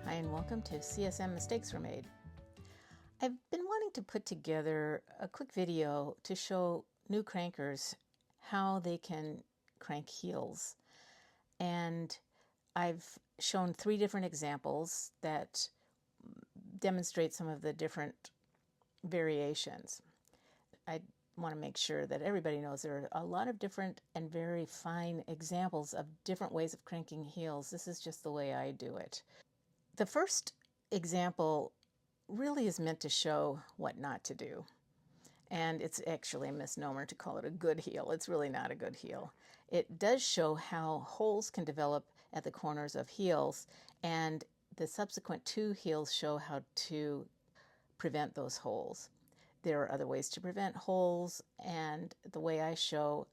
Hi and welcome to CSM Mistakes Were Made. I've been wanting to put together a quick video to show new crankers how they can crank heels. And I've shown 3 different examples that demonstrate some of the different variations. I want to make sure that everybody knows there are a lot of different and very fine examples of different ways of cranking heels. This is just the way I do it. The first example really is meant to show what not to do. And it's actually a misnomer to call it a good heel. It's really not a good heel. It does show how holes can develop at the corners of heels, and the subsequent 2 heels show how to prevent those holes. There are other ways to prevent holes, and the way I show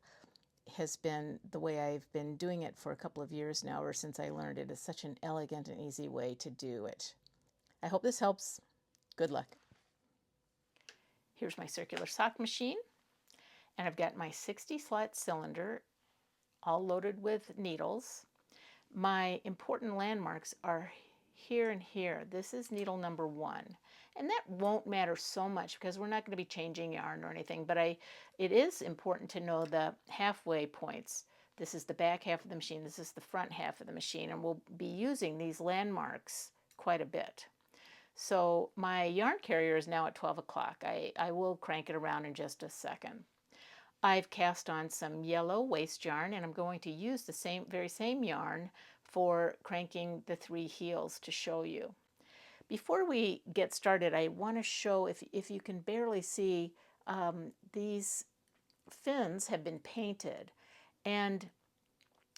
has been the way I've been doing it for a couple of years now, or since I learned it. Is such an elegant and easy way to do it. I hope this helps. Good luck. Here's my circular sock machine, and I've got my 60 slot cylinder all loaded with needles. My important landmarks are here and here. This is needle number 1. And that won't matter so much because we're not going to be changing yarn or anything, but it is important to know the halfway points. This is the back half of the machine, this is the front half of the machine, and we'll be using these landmarks quite a bit. So my yarn carrier is now at 12 o'clock. I will crank it around in just a second. I've cast on some yellow waste yarn, and I'm going to use the very same yarn for cranking the 3 heels to show you. Before we get started, I want to show, if you can barely see, these fins have been painted. And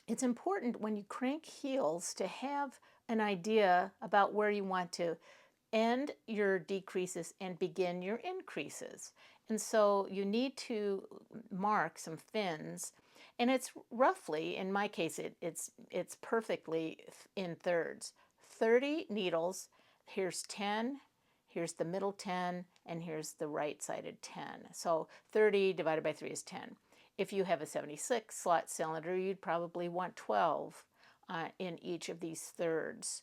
it's important when you crank heels to have an idea about where you want to end your decreases and begin your increases. And so you need to mark some fins, and it's roughly, in my case, it's perfectly in thirds. 30 needles, here's 10, here's the middle 10, and here's the right-sided 10. So 30 divided by 3 is 10. If you have a 76 slot cylinder, you'd probably want 12 in each of these thirds.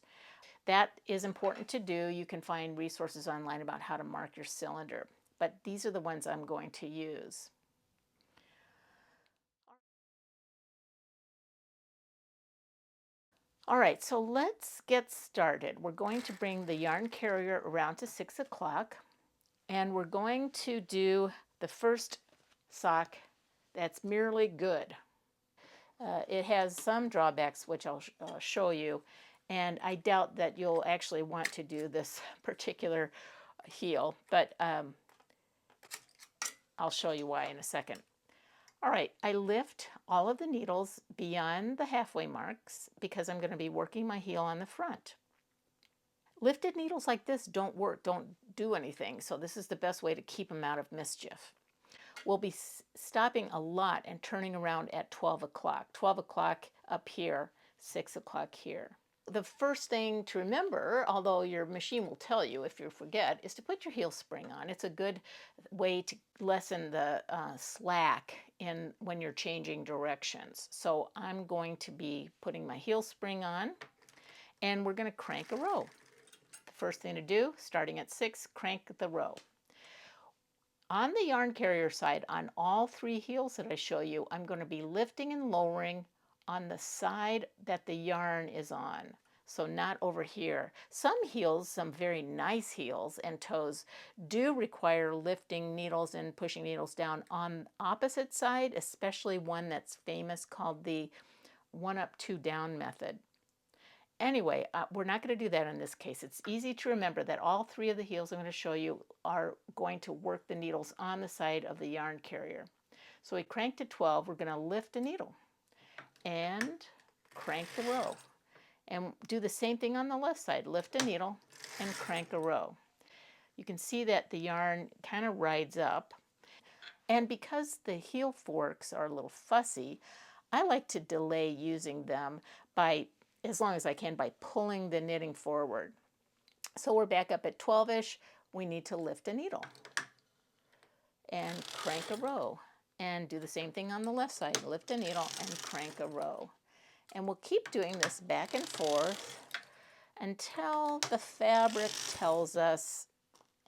That is important to do. You can find resources online about how to mark your cylinder, but these are the ones I'm going to use. All right, so let's get started. We're going to bring the yarn carrier around to 6 o'clock, and we're going to do the first sock that's merely good. It has some drawbacks, which I'll show you, and I doubt that you'll actually want to do this particular heel, but I'll show you why in a second. All right, I lift all of the needles beyond the halfway marks because I'm going to be working my heel on the front. Lifted needles like this don't work, don't do anything, so this is the best way to keep them out of mischief. We'll be stopping a lot and turning around at 12 o'clock. 12 o'clock up here, 6 o'clock here. The first thing to remember, although your machine will tell you if you forget, is to put your heel spring on. It's a good way to lessen the slack when you're changing directions. So I'm going to be putting my heel spring on, and we're going to crank a row. The first thing to do, starting at 6, crank the row. On the yarn carrier side, on all 3 heels that I show you, I'm going to be lifting and lowering on the side that the yarn is on, so not over here. Some heels, some very nice heels and toes, do require lifting needles and pushing needles down on the opposite side, especially one that's famous called the 1 up 2 down method. Anyway, we're not going to do that in this case. It's easy to remember that all 3 of the heels I'm going to show you are going to work the needles on the side of the yarn carrier. So we crank to 12, we're going to lift a needle and crank the row. And do the same thing on the left side. Lift a needle and crank a row. You can see that the yarn kind of rides up. And because the heel forks are a little fussy, I like to delay using them as long as I can, by pulling the knitting forward. So we're back up at 12-ish. We need to lift a needle and crank a row. And do the same thing on the left side. Lift a needle and crank a row. And we'll keep doing this back and forth until the fabric tells us,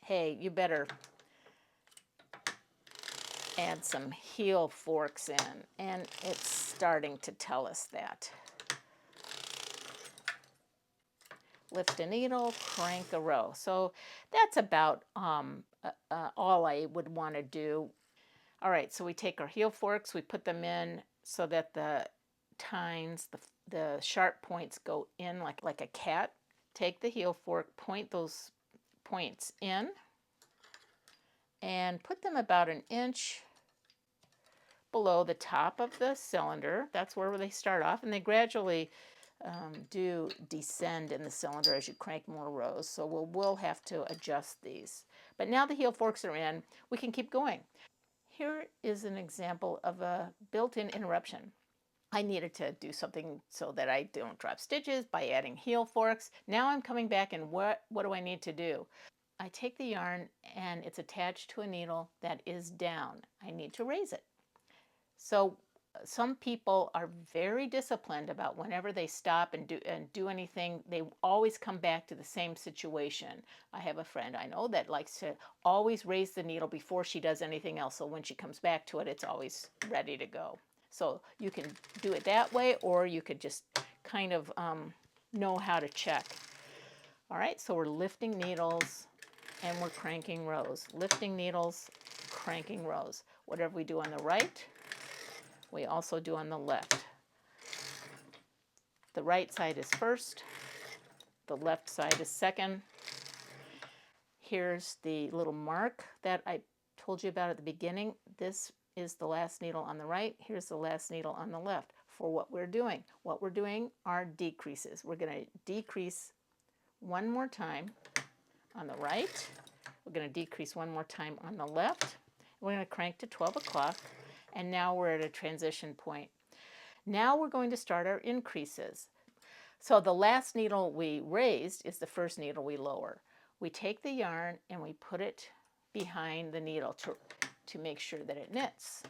hey, you better add some heel forks in, and it's starting to tell us that. Lift a needle, crank a row. So that's about all I would want to do. All right, so we take our heel forks, we put them in so that the tines, the sharp points go in like a cat. Take the heel fork, point those points in, and put them about an inch below the top of the cylinder. That's where they start off, and they gradually do descend in the cylinder as you crank more rows. So we'll have to adjust these. But now the heel forks are in, we can keep going. Here is an example of a built-in interruption. I needed to do something so that I don't drop stitches by adding heel forks. Now I'm coming back, and what do I need to do? I take the yarn and it's attached to a needle that is down. I need to raise it. So some people are very disciplined about whenever they stop and do anything, they always come back to the same situation. I have a friend I know that likes to always raise the needle before she does anything else, so when she comes back to it, it's always ready to go. So you can do it that way, or you could just kind of know how to check. All right, so we're lifting needles and we're cranking rows. Lifting needles, cranking rows. Whatever we do on the right, we also do on the left. The right side is first, the left side is second. Here's the little mark that I told you about at the beginning. This is the last needle on the right. Here's the last needle on the left for what we're doing. What we're doing are decreases. We're going to decrease one more time on the right. We're going to decrease one more time on the left. We're going to crank to 12 o'clock, and now we're at a transition point. Now we're going to start our increases. So the last needle we raised is the first needle we lower. We take the yarn and we put it behind the needle to make sure that it knits.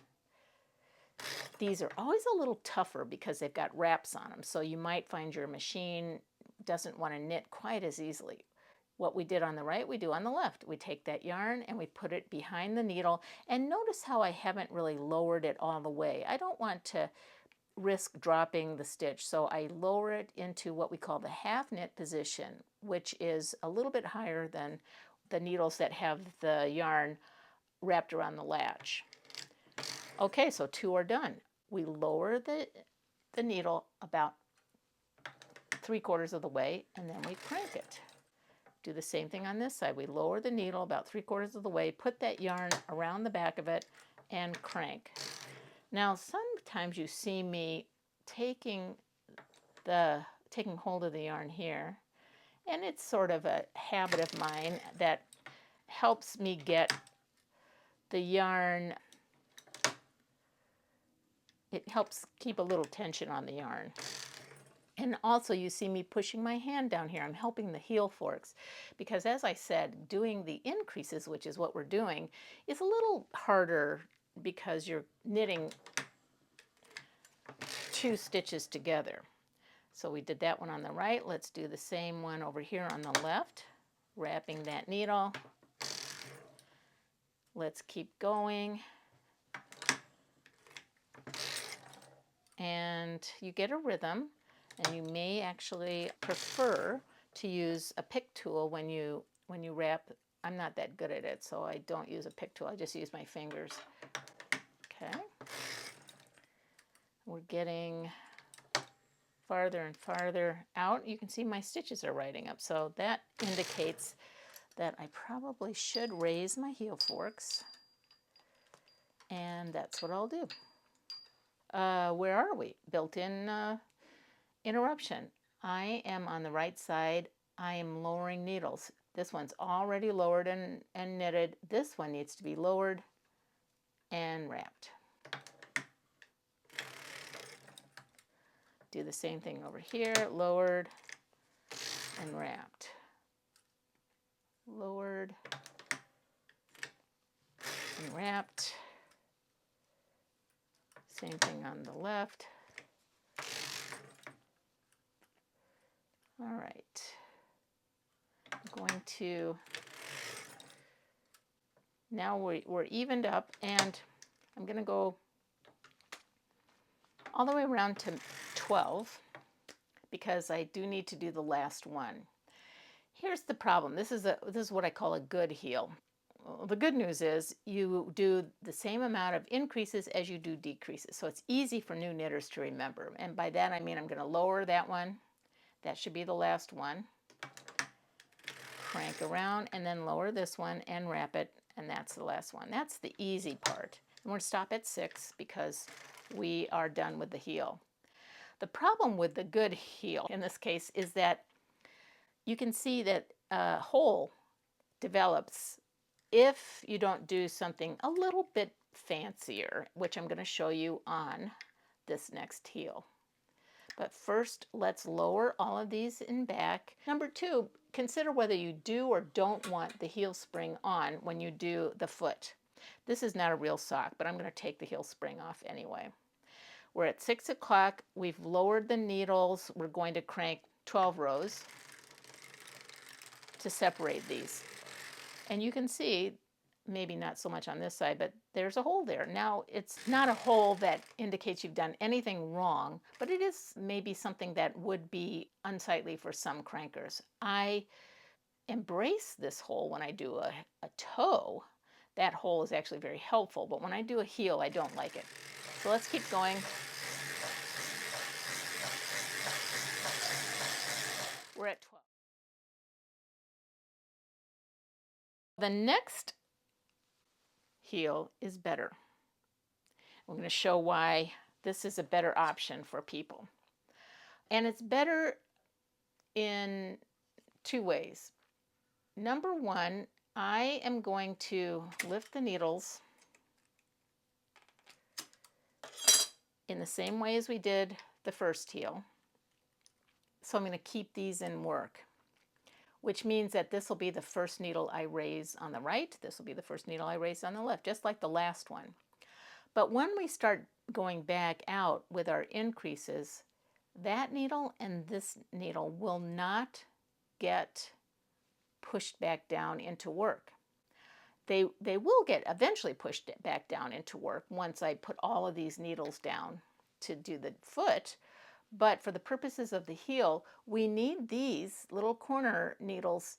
These are always a little tougher because they've got wraps on them, so you might find your machine doesn't want to knit quite as easily. What we did on the right, we do on the left. We take that yarn and we put it behind the needle, and notice how I haven't really lowered it all the way. I don't want to risk dropping the stitch, so I lower it into what we call the half knit position, which is a little bit higher than the needles that have the yarn wrapped around the latch. Okay, so two are done. We lower the needle about 3/4 of the way, and then we crank it. Do the same thing on this side. We lower the needle about 3/4 of the way, put that yarn around the back of it, and crank. Now, sometimes you see me taking hold of the yarn here, and it's sort of a habit of mine that helps me get the yarn. It helps keep a little tension on the yarn. And also you see me pushing my hand down here. I'm helping the heel forks because, as I said, doing the increases, which is what we're doing, is a little harder because you're knitting two stitches together. So we did that one on the right. Let's do the same one over here on the left, wrapping that needle. Let's keep going. And you get a rhythm, and you may actually prefer to use a pick tool when you wrap. I'm not that good at it, so I don't use a pick tool. I just use my fingers. Okay. We're getting farther and farther out. You can see my stitches are riding up, so that indicates that I probably should raise my heel forks, and that's what I'll do. Where are we? Built-in interruption. I am on the right side. I am lowering needles. This one's already lowered and knitted. This one needs to be lowered and wrapped. Do the same thing over here, lowered and wrapped. Lowered and wrapped. Same thing on the left. All right. I'm going to, now we're evened up, and I'm going to go all the way around to 12 because I do need to do the last one. Here's the problem. This is what I call a good heel. The good news is you do the same amount of increases as you do decreases. So it's easy for new knitters to remember. And by that I mean I'm going to lower that one. That should be the last one. Crank around and then lower this one and wrap it, and that's the last one. That's the easy part. And we're going to stop at 6 because we are done with the heel. The problem with the good heel in this case is that you can see that a hole develops if you don't do something a little bit fancier, which I'm going to show you on this next heel. But first, let's lower all of these in back. Number 2, consider whether you do or don't want the heel spring on when you do the foot. This is not a real sock, but I'm going to take the heel spring off anyway. We're at 6 o'clock. We've lowered the needles. We're going to crank 12 rows to separate these. And you can see, maybe not so much on this side, but there's a hole there. Now, it's not a hole that indicates you've done anything wrong, but it is maybe something that would be unsightly for some crankers. I embrace this hole when I do a toe. That hole is actually very helpful, but when I do a heel, I don't like it. So let's keep going. We're at 12. The next heel is better. I'm going to show why this is a better option for people. And it's better in 2 ways. Number 1, I am going to lift the needles in the same way as we did the first heel. So I'm going to keep these in work, which means that this will be the first needle I raise on the right. This will be the first needle I raise on the left, just like the last one. But when we start going back out with our increases, that needle and this needle will not get pushed back down into work. They will get eventually pushed back down into work once I put all of these needles down to do the foot. But for the purposes of the heel, we need these little corner needles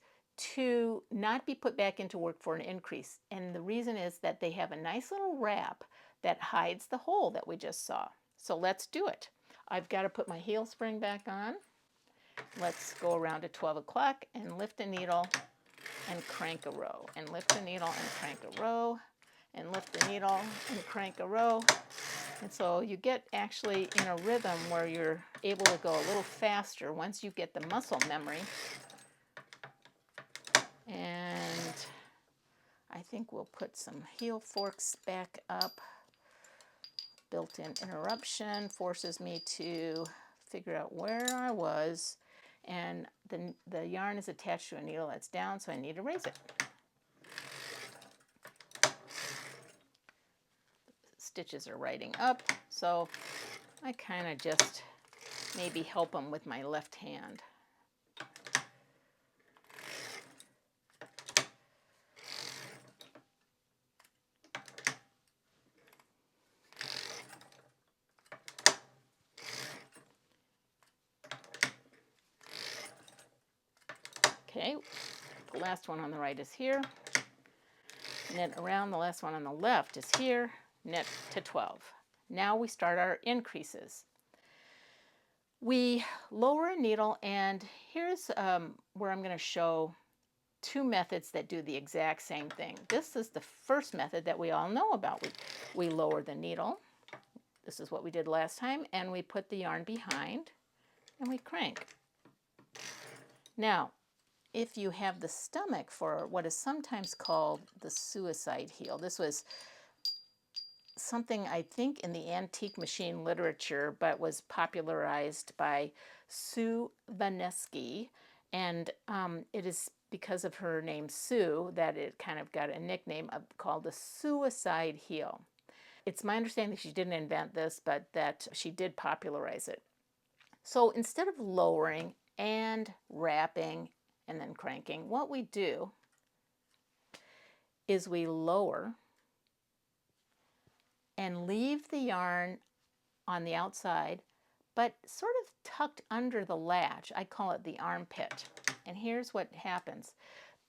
to not be put back into work for an increase. And the reason is that they have a nice little wrap that hides the hole that we just saw. So let's do it. I've got to put my heel spring back on. Let's go around to 12 o'clock and lift a needle and crank a row, and lift a needle and crank a row, and lift a needle and crank a row. And so you get actually in a rhythm where you're able to go a little faster once you get the muscle memory. And I think we'll put some heel forks back up. Built-in interruption forces me to figure out where I was, and the yarn is attached to a needle that's down, so I need to raise it. Stitches are riding up, so I kind of just maybe help them with my left hand. Okay, the last one on the right is here. Knit around, the last one on the left is here. Knit to 12. Now we start our increases. We lower a needle, and here's where I'm going to show 2 methods that do the exact same thing. This is the first method that we all know about. We lower the needle. This is what we did last time, and we put the yarn behind, and we crank. Now, if you have the stomach for what is sometimes called the suicide heel, this was something I think in the antique machine literature, but was popularized by Sue Vanesky, and it is because of her name Sue that it kind of got a nickname called the suicide heel. It's my understanding that she didn't invent this, but that she did popularize it. So instead of lowering and wrapping and then cranking, what we do is we lower and leave the yarn on the outside, but sort of tucked under the latch. I call it the armpit. And here's what happens.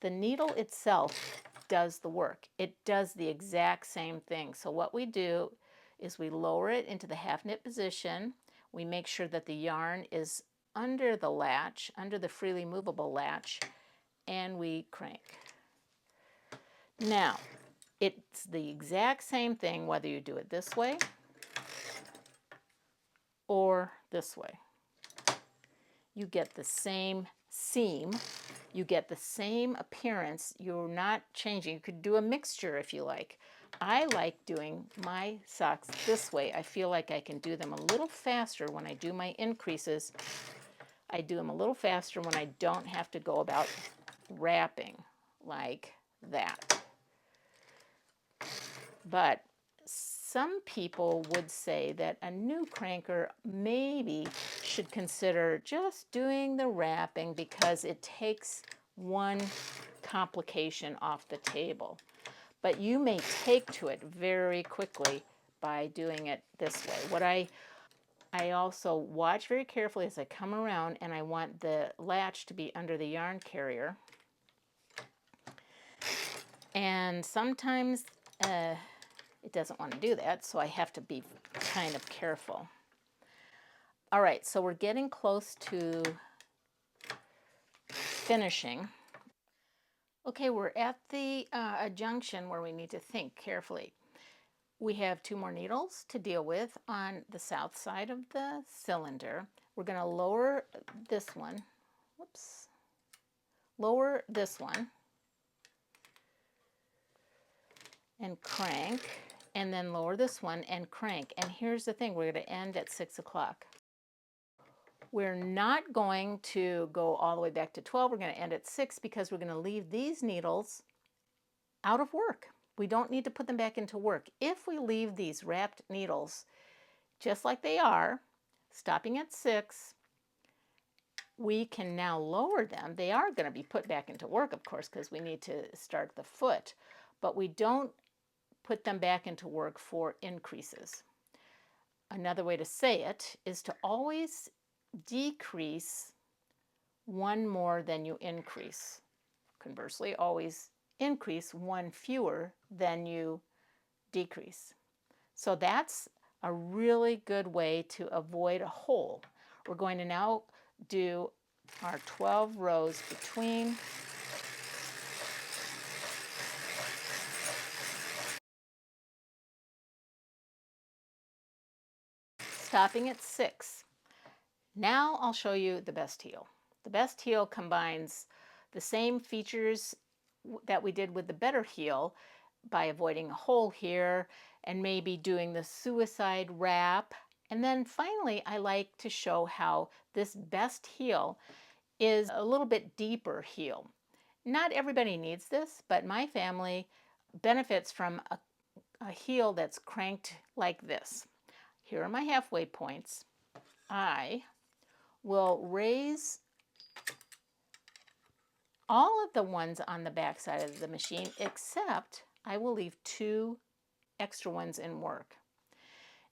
The needle itself does the work. It does the exact same thing. So what we do is we lower it into the half knit position. We make sure that the yarn is under the latch, under the freely movable latch, and we crank. Now, it's the exact same thing whether you do it this way or this way. You get the same seam, you get the same appearance, you're not changing. You could do a mixture if you like. I like doing my socks this way. I feel like I can do them a little faster when I do my increases. I do them a little faster when I don't have to go about wrapping like that. But some people would say that a new cranker maybe should consider just doing the wrapping because it takes one complication off the table. But you may take to it very quickly by doing it this way. What I also watch very carefully as I come around, and I want the latch to be under the yarn carrier. And sometimes it doesn't want to do that, so I have to be kind of careful. All right, so we're getting close to finishing. Okay, we're at the a junction where we need to think carefully. We have 2 more needles to deal with on the south side of the cylinder. We're going to lower this one. Whoops. Lower this one and crank, and then lower this one and crank. And here's the thing, we're going to end at 6 o'clock. We're not going to go all the way back to 12. We're going to end at 6 because we're going to leave these needles out of work. We don't need to put them back into work. If we leave these wrapped needles just like they are, stopping at 6, we can now lower them. They are going to be put back into work, of course, because we need to start the foot, but we don't put them back into work for increases. Another way to say it is to always decrease one more than you increase. Conversely, always increase one fewer than you decrease. So that's a really good way to avoid a hole. We're going to now do our 12 rows between. Stopping at 6. Now I'll show you the best heel. The best heel combines the same features that we did with the better heel by avoiding a hole here and maybe doing the suicide wrap. And then finally, I like to show how this best heel is a little bit deeper heel. Not everybody needs this, but my family benefits from a heel that's cranked like this. Here are my halfway points. I will raise all of the ones on the back side of the machine, except I will leave 2 extra ones in work.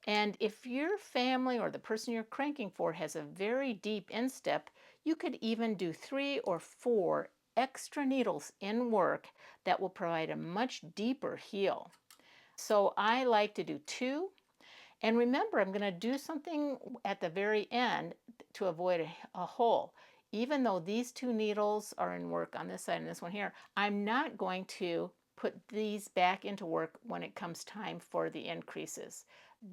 And if your family or the person you're cranking for has a very deep instep, you could even do 3 or 4 extra needles in work that will provide a much deeper heel. So I like to do 2. And remember, I'm going to do something at the very end to avoid a hole. Even though these 2 needles are in work on this side and this one here, I'm not going to put these back into work when it comes time for the increases.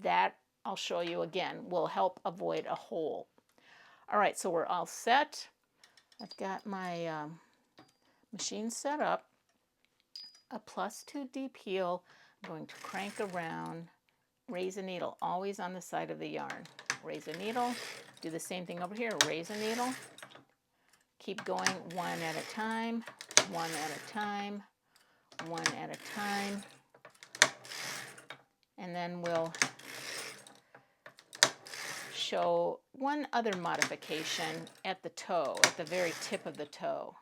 That, I'll show you again, will help avoid a hole. All right, so we're all set. I've got my machine set up. A +2 deep heel. I'm going to crank around. Raise a needle, always on the side of the yarn. Raise a needle, do the same thing over here, raise a needle. Keep going one at a time, one at a time, one at a time. And then we'll show one other modification at the toe, at the very tip of the toe.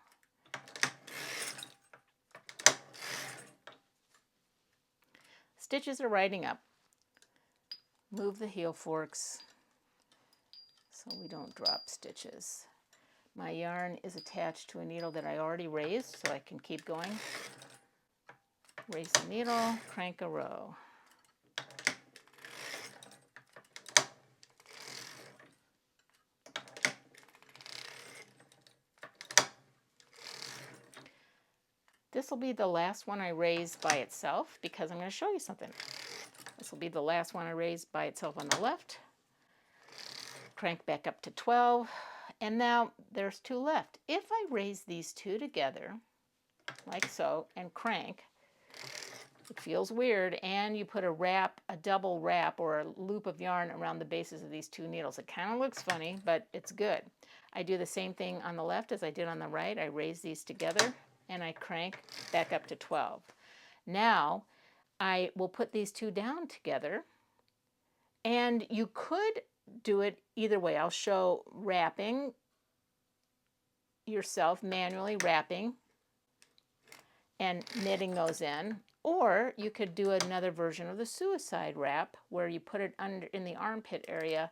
stitches are riding up. Move the heel forks so we don't drop stitches. My yarn is attached to a needle that I already raised, so I can keep going. Raise the needle, crank a row. This will be the last one I raise by itself because I'm going to show you something. This will be the last one I raise by itself on the left. Crank back up to 12. And now there's 2 left. If I raise these 2 together, like so, and crank, it feels weird, and you put a double wrap or a loop of yarn around the bases of these 2 needles. It kind of looks funny, but it's good. I do the same thing on the left as I did on the right. I raise these together and I crank back up to 12. Now I will put these 2 down together, and you could do it either way. I'll show wrapping yourself, manually wrapping and knitting those in, or you could do another version of the suicide wrap where you put it under in the armpit area.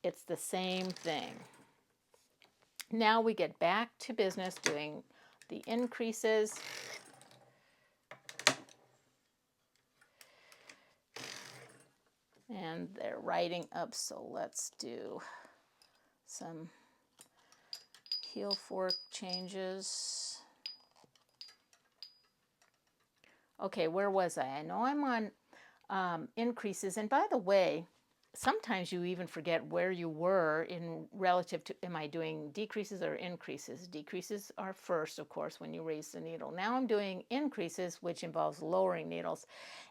It's the same thing. Now we get back to business doing the increases. And they're riding up, so let's do some heel fork changes. Okay, where was I? I know I'm on increases, and by the way, sometimes you even forget where you were in relative to, am I doing decreases or increases? Decreases are first, of course, when you raise the needle. Now I'm doing increases, which involves lowering needles.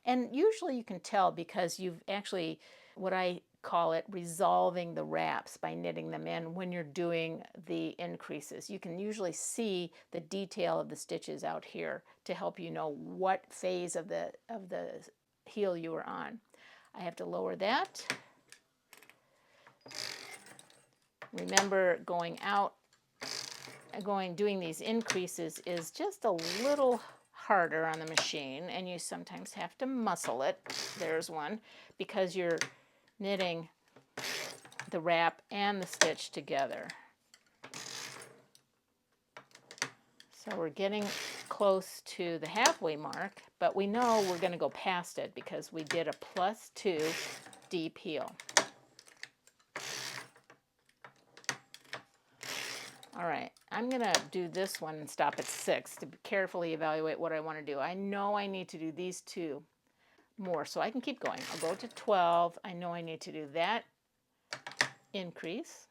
And usually you can tell because you've actually, what I call it, resolving the wraps by knitting them in when you're doing the increases. You can usually see the detail of the stitches out here to help you know what phase of the heel you were on. I have to lower that. Remember, doing these increases is just a little harder on the machine, and you sometimes have to muscle it. There's one, because you're knitting the wrap and the stitch together. So we're getting close to the halfway mark, but we know we're going to go past it because we did a +2 deep heel. All right, I'm going to do this one and stop at 6 to carefully evaluate what I want to do. I know I need to do these 2 more, so I can keep going. I'll go to 12. I know I need to do that increase.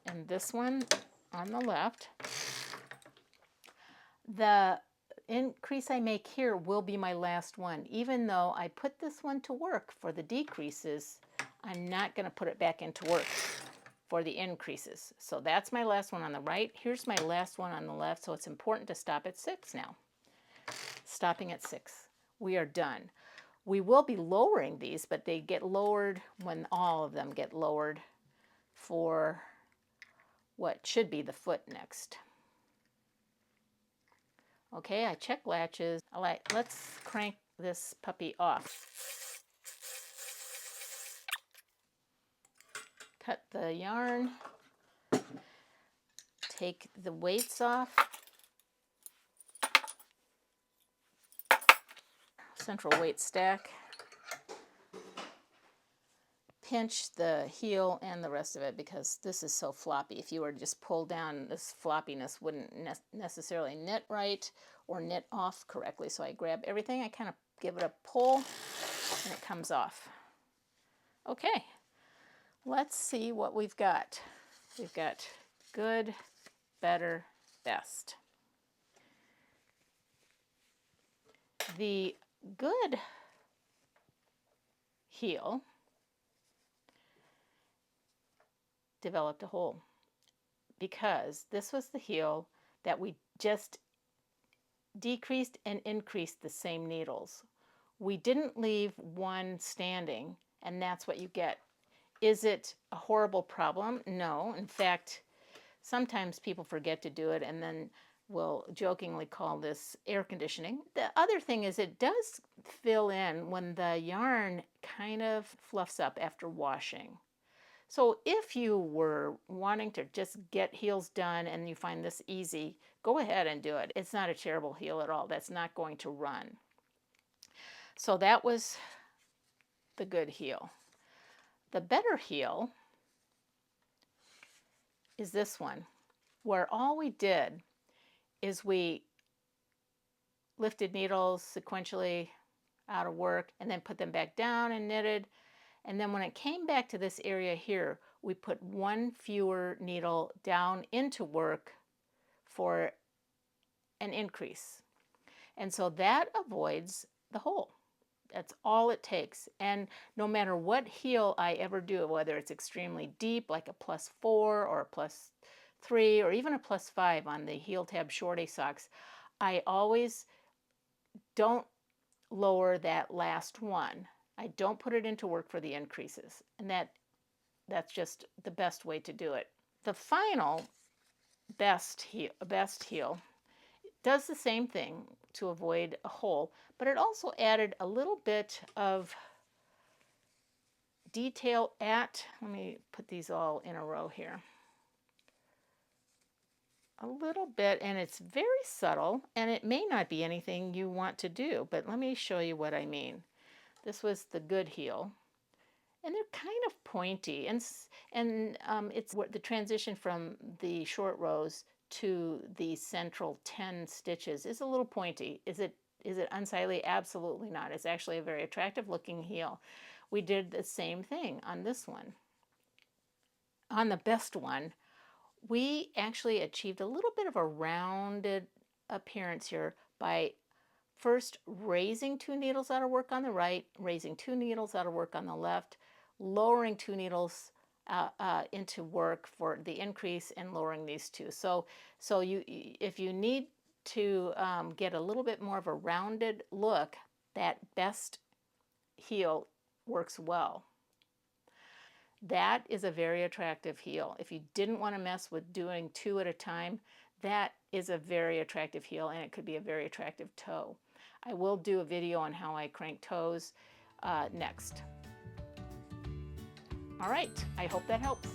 And this one on the left. The increase I make here will be my last one. Even though I put this one to work for the decreases, I'm not going to put it back into work for the increases. So that's my last one on the right. Here's my last one on the left, so it's important to stop at 6 now. Stopping at 6. We are done. We will be lowering these, but they get lowered when all of them get lowered for what should be the foot next. Okay, I check latches. All right, let's crank this puppy off. Cut the yarn. Take the weights off. Central weight stack. Pinch the heel and the rest of it because this is so floppy. If you were to just pull down, this floppiness wouldn't necessarily knit right or knit off correctly. So I grab everything, I kind of give it a pull, and it comes off. Okay, let's see what we've got. We've got good, better, best. The good heel developed a hole because this was the heel that we just decreased and increased the same needles. We didn't leave one standing, and that's what you get. Is it a horrible problem? No. In fact, sometimes people forget to do it, and then will jokingly call this air conditioning. The other thing is it does fill in when the yarn kind of fluffs up after washing. So if you were wanting to just get heels done and you find this easy, go ahead and do it. It's not a terrible heel at all. That's not going to run. So that was the good heel. The better heel is this one, where all we did is we lifted needles sequentially out of work and then put them back down and knitted. And then when it came back to this area here, we put one fewer needle down into work for an increase. And so that avoids the hole. That's all it takes. And no matter what heel I ever do, whether it's extremely deep, like a +4 or a +3 or even a +5 on the heel tab short A socks, I always don't lower that last one. I don't put it into work for the increases. And that's just the best way to do it. The final best heel does the same thing to avoid a hole, but it also added a little bit of detail let me put these all in a row here. A little bit, and it's very subtle, and it may not be anything you want to do, but let me show you what I mean. This was the good heel, and they're kind of pointy, and it's the transition from the short rows to the central 10 stitches is a little pointy. Is it unsightly? Absolutely not. It's actually a very attractive looking heel. We did the same thing on this one. On the best one, we actually achieved a little bit of a rounded appearance here by first raising 2 needles out of work on the right, raising 2 needles out of work on the left, lowering 2 needles into work for the increase, and lowering these two. So if you need to get a little bit more of a rounded look, that best heel works well. That is a very attractive heel. If you didn't want to mess with doing 2 at a time, that is a very attractive heel, and it could be a very attractive toe. I will do a video on how I crank toes next. All right, I hope that helps.